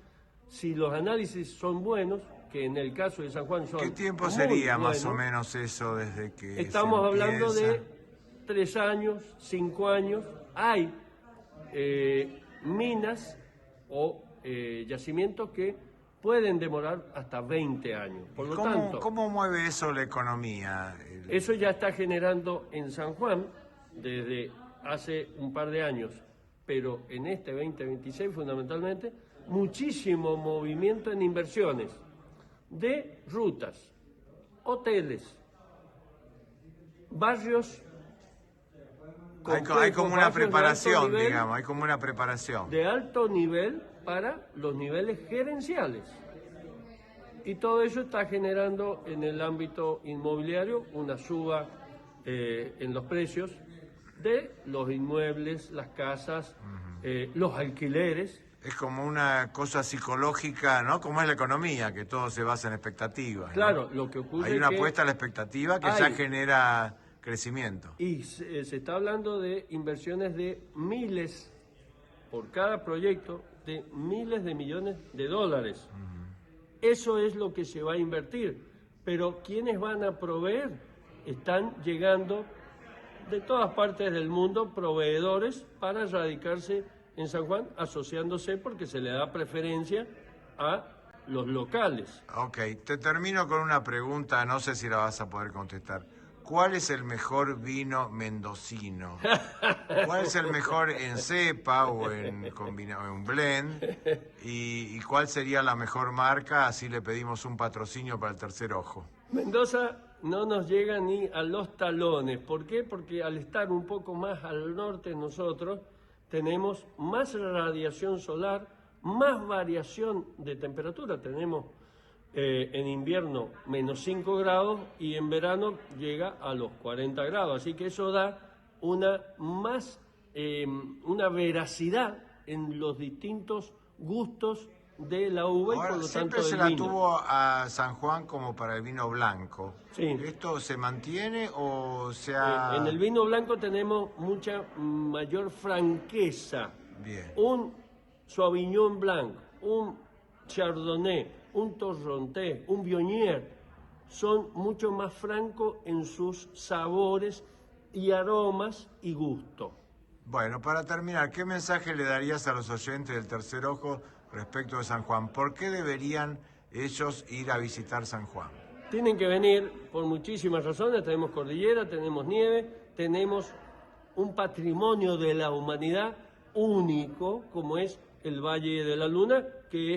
Si los análisis son buenos, que en el caso de San Juan son ¿Qué tiempo muy sería más buenos, o menos eso desde que estamos se hablando empieza? de 3 años, 5 años. Hay minas o yacimientos que pueden demorar hasta 20 años. Por lo tanto, ¿Cómo mueve eso la economía? eso ya está generando en San Juan desde hace un par de años, pero en este 2026 fundamentalmente, muchísimo movimiento en inversiones de rutas, hoteles, barrios. Hay como una barrios preparación, de alto nivel, digamos, hay como una preparación. de alto nivel para los niveles gerenciales. Y todo eso está generando en el ámbito inmobiliario una suba en los precios de los inmuebles, las casas, los alquileres. Es como una cosa psicológica, ¿no? Como es la economía, que todo se basa en expectativas, ¿no? Claro, lo que ocurre hay una es que apuesta a la expectativa que ya genera crecimiento. Y se está hablando de inversiones de miles, por cada proyecto, de miles de millones de dólares. Eso es lo que se va a invertir. Pero ¿quiénes van a proveer? Están llegando de todas partes del mundo proveedores para radicarse en San Juan, asociándose porque se le da preferencia a los locales. Ok, te termino con una pregunta, no sé si la vas a poder contestar. ¿Cuál es el mejor vino mendocino? ¿Cuál es el mejor en cepa o en blend? ¿Y cuál sería la mejor marca? Así le pedimos un patrocinio para el Tercer Ojo. Mendoza no nos llega ni a los talones. ¿Por qué? Porque al estar un poco más al norte nosotros tenemos más radiación solar, más variación de temperatura. Tenemos en invierno menos 5 grados y en verano llega a los 40 grados. Así que eso da una veracidad en los distintos gustos de la uva. Ahora, y por lo siempre tanto se del la vino. tuvo a San Juan como para el vino blanco. Sí. ¿Esto se mantiene o se ha...? En el vino blanco tenemos mucha mayor franqueza. Bien. Un Sauvignon Blanc, un Chardonnay, un Torrontés, un Viognier, son mucho más francos en sus sabores y aromas y gusto. Bueno, para terminar, ¿qué mensaje le darías a los oyentes del Tercer Ojo respecto de San Juan? ¿Por qué deberían ellos ir a visitar San Juan? Tienen que venir por muchísimas razones. Tenemos cordillera, tenemos nieve, tenemos un patrimonio de la humanidad único, como es el Valle de la Luna, que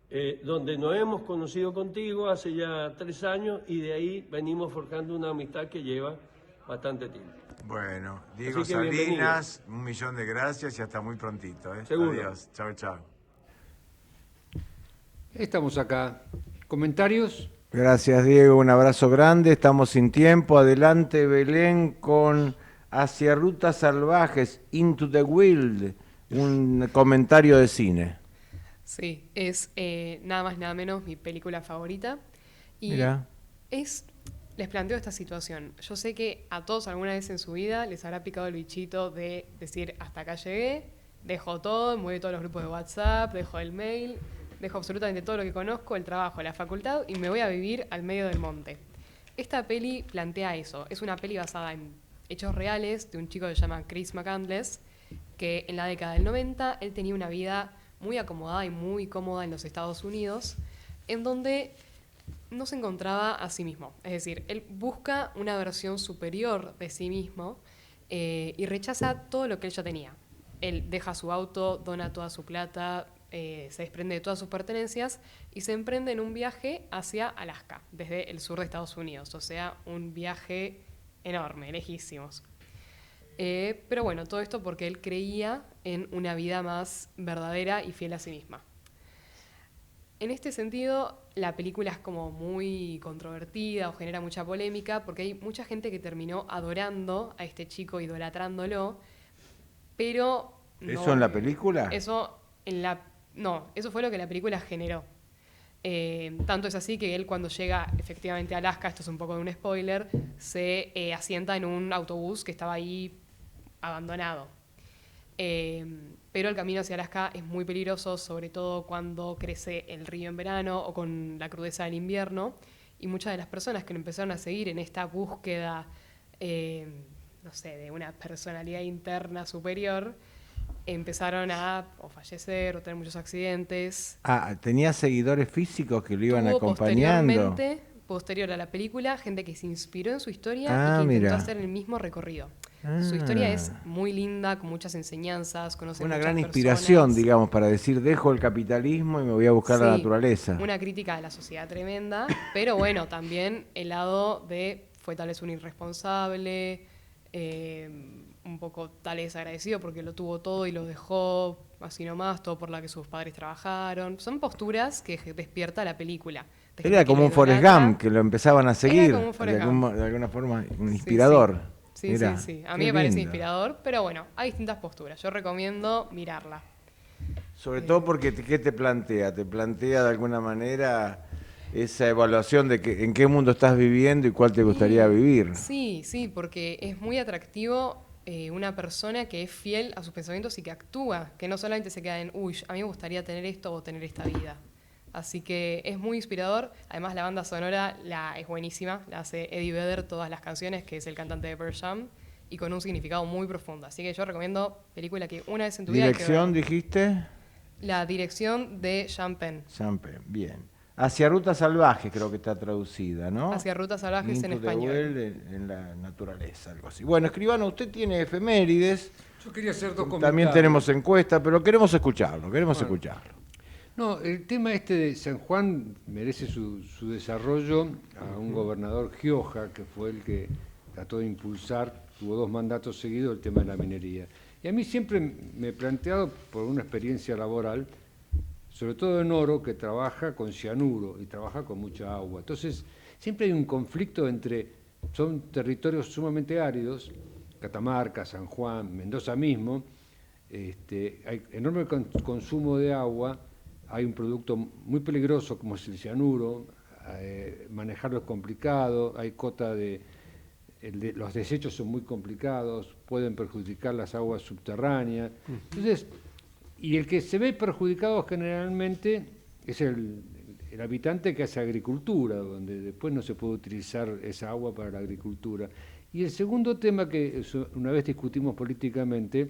es donde nos hemos conocido contigo hace ya 3 años y de ahí venimos forjando una amistad que lleva bastante tiempo. Bueno, Diego Así que Salinas, 1.000.000 de gracias y hasta muy prontito. Seguro. Adiós, chao, chao. Estamos acá. ¿Comentarios? Gracias, Diego, un abrazo grande, estamos sin tiempo. Adelante, Belén, con Hacia Rutas Salvajes, Into the Wild, un comentario de cine. Sí, es nada más nada menos mi película favorita. Y Mirá. les planteo esta situación. Yo sé que a todos alguna vez en su vida les habrá picado el bichito de decir, hasta acá llegué, dejo todo, muevo todos los grupos de WhatsApp, dejo el mail, dejo absolutamente todo lo que conozco, el trabajo, la facultad, y me voy a vivir al medio del monte. Esta peli plantea eso. Es una peli basada en hechos reales de un chico que se llama Chris McCandless, que en la década del 90 él tenía una vida muy acomodada y muy cómoda en los Estados Unidos, en donde no se encontraba a sí mismo. Es decir, él busca una versión superior de sí mismo y rechaza todo lo que él ya tenía. Él deja su auto, dona toda su plata, se desprende de todas sus pertenencias y se emprende en un viaje hacia Alaska, desde el sur de Estados Unidos. O sea, un viaje enorme, lejísimos. Pero bueno, todo esto porque él creía en una vida más verdadera y fiel a sí misma. En este sentido, la película es como muy controvertida o genera mucha polémica porque hay mucha gente que terminó adorando a este chico, idolatrándolo, pero... ¿Eso en la película? No, eso fue lo que la película generó. Tanto es así que él cuando llega efectivamente a Alaska, esto es un poco de un spoiler, se asienta en un autobús que estaba ahí abandonado. Pero el camino hacia Alaska es muy peligroso, sobre todo cuando crece el río en verano o con la crudeza del invierno. Y muchas de las personas que lo empezaron a seguir en esta búsqueda, no sé, de una personalidad interna superior, empezaron a o fallecer o tener muchos accidentes. ¿Tenía seguidores físicos que lo iban acompañando? Posterior a la película, gente que se inspiró en su historia y que intentó hacer el mismo recorrido. Su historia es muy linda, con muchas enseñanzas, conoce una muchas gran personas. inspiración, digamos, para decir, dejo el capitalismo y me voy a buscar la naturaleza. Una crítica de la sociedad tremenda, pero bueno, también el lado de fue tal vez un irresponsable, un poco tal vez agradecido porque lo tuvo todo y lo dejó así nomás, todo por la que sus padres trabajaron. Son posturas que despierta la película. Era como un Forrest Gump, que lo empezaban a seguir, de alguna forma, un inspirador. Sí. A mí me parece inspirador, pero bueno, hay distintas posturas. Yo recomiendo mirarla. Sobre todo porque, ¿qué te plantea? Te plantea de alguna manera esa evaluación de en qué mundo estás viviendo y cuál te gustaría vivir. Sí, porque es muy atractivo una persona que es fiel a sus pensamientos y que actúa, que no solamente se queda en, a mí me gustaría tener esto o tener esta vida. Así que es muy inspirador. Además, la banda sonora es buenísima. La hace Eddie Vedder, todas las canciones, que es el cantante de Pearl Jam, y con un significado muy profundo. Así que yo recomiendo película que una vez en tu vida... ¿Dirección dijiste? La dirección de Sean Penn. Sean Penn, bien. Hacia Ruta Salvaje creo que está traducida, ¿no? Hacia Ruta Salvajes en español. En la naturaleza, algo así. Bueno, Escribano, usted tiene efemérides. Yo quería hacer 2 comentarios. También tenemos encuesta, pero queremos escucharlo, escucharlo. No, el tema este de San Juan merece su desarrollo a un gobernador Gioja, que fue el que trató de impulsar, tuvo 2 mandatos seguidos, el tema de la minería. Y a mí siempre me he planteado, por una experiencia laboral, sobre todo en oro, que trabaja con cianuro y trabaja con mucha agua. Entonces, siempre hay un conflicto son territorios sumamente áridos, Catamarca, San Juan, Mendoza mismo, hay enorme consumo de agua, hay un producto muy peligroso como es el cianuro, manejarlo es complicado, hay cota los desechos son muy complicados, pueden perjudicar las aguas subterráneas. Entonces, y el que se ve perjudicado generalmente es el habitante que hace agricultura, donde después no se puede utilizar esa agua para la agricultura. Y el segundo tema que una vez discutimos políticamente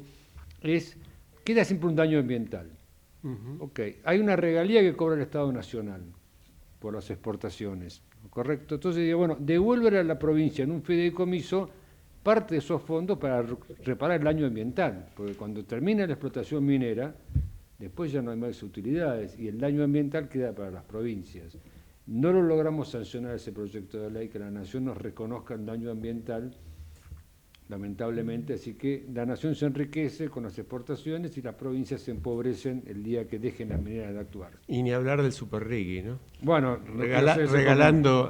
es, queda siempre un daño ambiental. Hay una regalía que cobra el Estado Nacional por las exportaciones, ¿correcto? Entonces digo, bueno, devuelve a la provincia en un fideicomiso parte de esos fondos para reparar el daño ambiental, porque cuando termina la explotación minera, después ya no hay más utilidades y el daño ambiental queda para las provincias. No lo logramos sancionar ese proyecto de ley, que la Nación nos reconozca el daño ambiental, lamentablemente, así que la Nación se enriquece con las exportaciones y las provincias se empobrecen el día que dejen las mineras de actuar. Y ni hablar del superrigui, ¿no? Bueno, regalando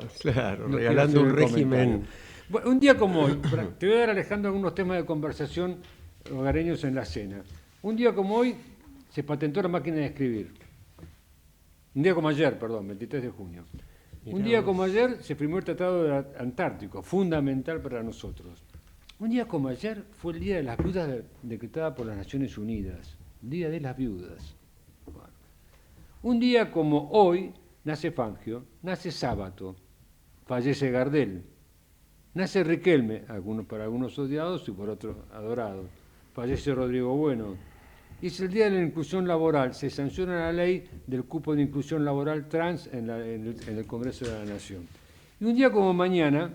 un régimen. Bueno, un día como hoy, te voy a dar, Alejandro, algunos temas de conversación hogareños en la cena. Un día como hoy se patentó la máquina de escribir. Un día como ayer, 23 de junio. Un día como ayer se firmó el Tratado Antártico, fundamental para nosotros. Un día como ayer fue el Día de las Viudas decretada por las Naciones Unidas. Día de las Viudas. Bueno. Un día como hoy nace Fangio, nace Sábato, fallece Gardel. Nace Riquelme, para algunos odiados y por otros adorados. Fallece Rodrigo Bueno. Y es el Día de la Inclusión Laboral. Se sanciona la ley del cupo de inclusión laboral trans en el Congreso de la Nación. Y un día como mañana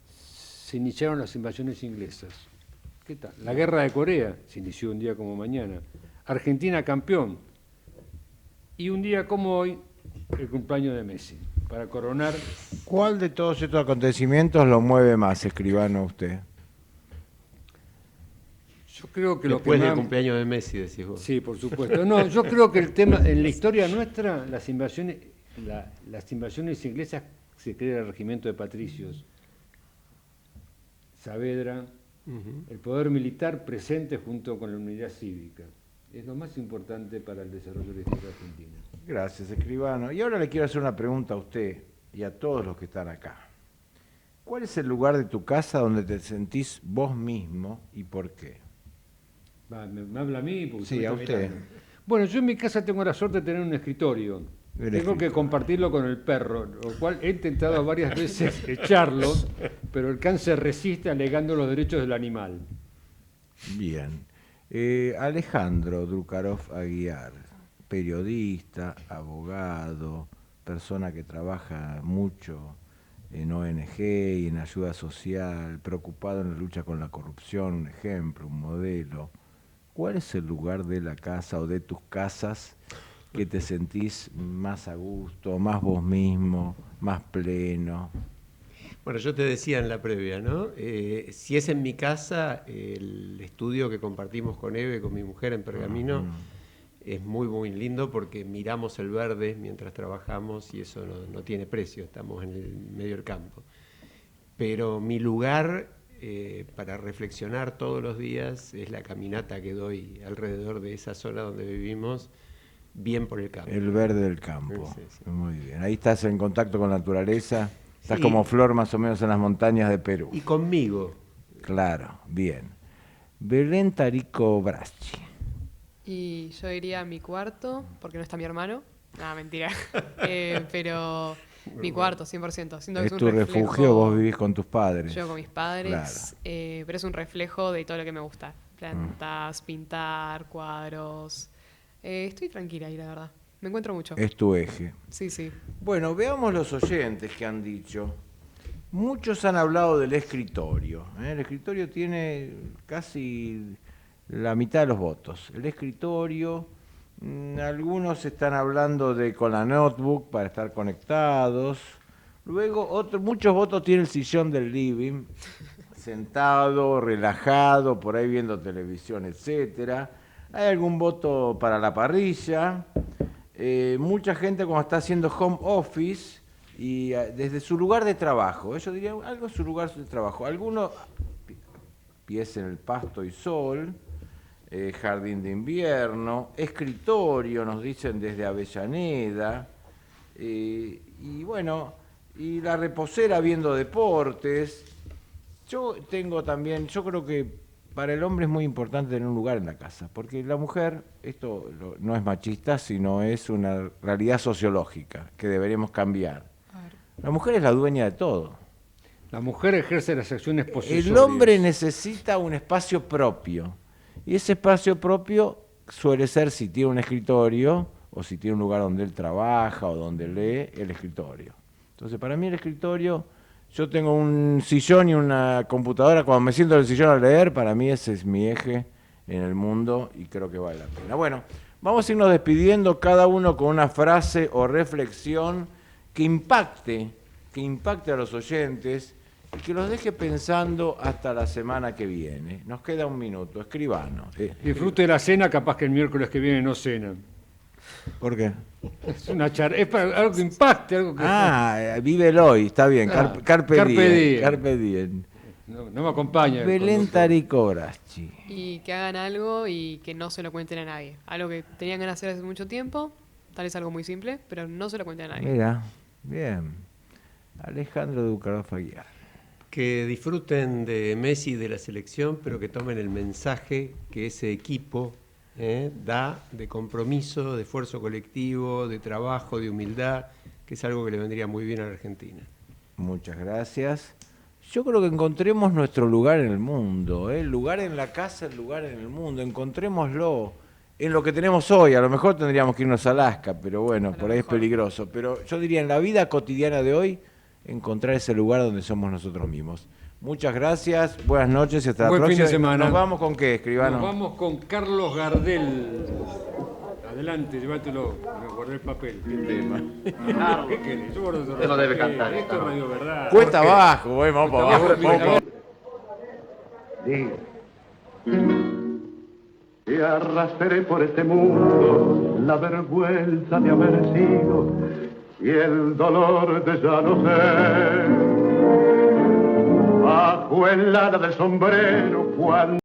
se iniciaron las invasiones inglesas. ¿Qué tal? La Guerra de Corea se inició un día como mañana. Argentina campeón. Y un día como hoy, el cumpleaños de Messi. Para coronar. ¿Cuál de todos estos acontecimientos lo mueve más, Escribano, usted? Yo creo que Después del cumpleaños de Messi, decís vos. Sí, por supuesto. No, yo creo que el tema, en la historia nuestra, las invasiones inglesas se crea el regimiento de patricios. Saavedra, el poder militar presente junto con la unidad cívica. Es lo más importante para el desarrollo de la historia argentina. Gracias, escribano. Y ahora le quiero hacer una pregunta a usted y a todos los que están acá. ¿Cuál es el lugar de tu casa donde te sentís vos mismo y por qué? ¿Me habla a mí? Porque Sí, a usted. mirando. Bueno, yo en mi casa tengo la suerte de tener un escritorio. Tengo que compartirlo con el perro, lo cual he intentado varias veces echarlo, pero el can se resiste alegando los derechos del animal. Bien. Alejandro Drukarov Aguiar, periodista, abogado, persona que trabaja mucho en ONG y en ayuda social, preocupado en la lucha con la corrupción, un ejemplo, un modelo. ¿Cuál es el lugar de la casa o de tus casas que te sentís más a gusto, más vos mismo, más pleno? Bueno, yo te decía en la previa, ¿no? Si es en mi casa, el estudio que compartimos con Eve, con mi mujer en Pergamino, es muy, muy lindo porque miramos el verde mientras trabajamos y eso no tiene precio, estamos en el medio del campo. Pero mi lugar para reflexionar todos los días es la caminata que doy alrededor de esa zona donde vivimos, bien por el campo. El verde del campo. Sí, sí. Muy bien. Ahí estás en contacto con la naturaleza. Estás Sí. como flor más o menos en las montañas de Perú. Y conmigo. Claro, bien. Belén Tarico Braschi. Y yo iría a mi cuarto, porque no está mi hermano. Nada, mentira. Pero mi cuarto, 100%. Siento que ¿Es un tu reflejo. refugio? ¿Vos vivís con tus padres? Yo con mis padres, Claro. pero es un reflejo de todo lo que me gusta. Plantas, pintar, cuadros. Estoy tranquila ahí, la verdad. Me encuentro mucho. Es tu eje. Sí, sí. Bueno, veamos los oyentes que han dicho. Muchos han hablado del escritorio. El escritorio tiene casi la mitad de los votos. El escritorio, algunos están hablando de con la notebook para estar conectados. Luego muchos votos tiene el sillón del living, sentado, relajado, por ahí viendo televisión, etcétera. Hay algún voto para la parrilla. Mucha gente como está haciendo home office y desde su lugar de trabajo, yo diría algo en su lugar de trabajo, algunos pies en el pasto y sol, jardín de invierno, escritorio, nos dicen desde Avellaneda, y bueno, y la reposera viendo deportes. Yo tengo también, yo creo que para el hombre es muy importante tener un lugar en la casa, porque la mujer, esto no es machista, sino es una realidad sociológica que deberíamos cambiar. La mujer es la dueña de todo. La mujer ejerce las acciones posesorias. El hombre necesita un espacio propio, y ese espacio propio suele ser, si tiene un escritorio, o si tiene un lugar donde él trabaja, o donde lee, el escritorio. Entonces, para mí el escritorio... Yo tengo un sillón y una computadora, cuando me siento en el sillón a leer, para mí ese es mi eje en el mundo y creo que vale la pena. Bueno, vamos a irnos despidiendo cada uno con una frase o reflexión que impacte a los oyentes y que los deje pensando hasta la semana que viene. Nos queda un minuto, escribano. Disfrute la cena, capaz que el miércoles que viene no cena. ¿Por qué? Es para algo que impacte, algo que... Vive el hoy, está bien, carpe diem. Carpe diem. No me acompaña. Belén Tarico Braschi. Y que hagan algo y que no se lo cuenten a nadie. Algo que tenían ganas de hacer hace mucho tiempo, tal vez algo muy simple, pero no se lo cuenten a nadie. Mira, bien. Alejandro Drukarov Aguiar. Que disfruten de Messi, de la selección, pero que tomen el mensaje que ese equipo da de compromiso, de esfuerzo colectivo, de trabajo, de humildad, que es algo que le vendría muy bien a la Argentina. Muchas gracias. Yo creo que encontremos nuestro lugar en el mundo, el lugar en la casa, el lugar en el mundo, encontrémoslo en lo que tenemos hoy. A lo mejor tendríamos que irnos a Alaska, pero bueno, por ahí es peligroso. Pero yo diría, en la vida cotidiana de hoy, encontrar ese lugar donde somos nosotros mismos. Muchas gracias, buenas noches y hasta la próxima. Buen fin de semana. ¿Nos vamos con qué, escribano? Nos vamos con Carlos Gardel. Adelante, llévatelo. Me guardé el papel. ¿Qué tema? ¿Qué querés? Yo guardo Usted no debe cantar. Esto es Radio Verdad. Cuesta abajo, vamos para abajo. Cuesta abajo. Digo. y arrastré por este mundo la vergüenza de haber sido y el dolor de ya no ser. Bajo el ala del sombrero, cuando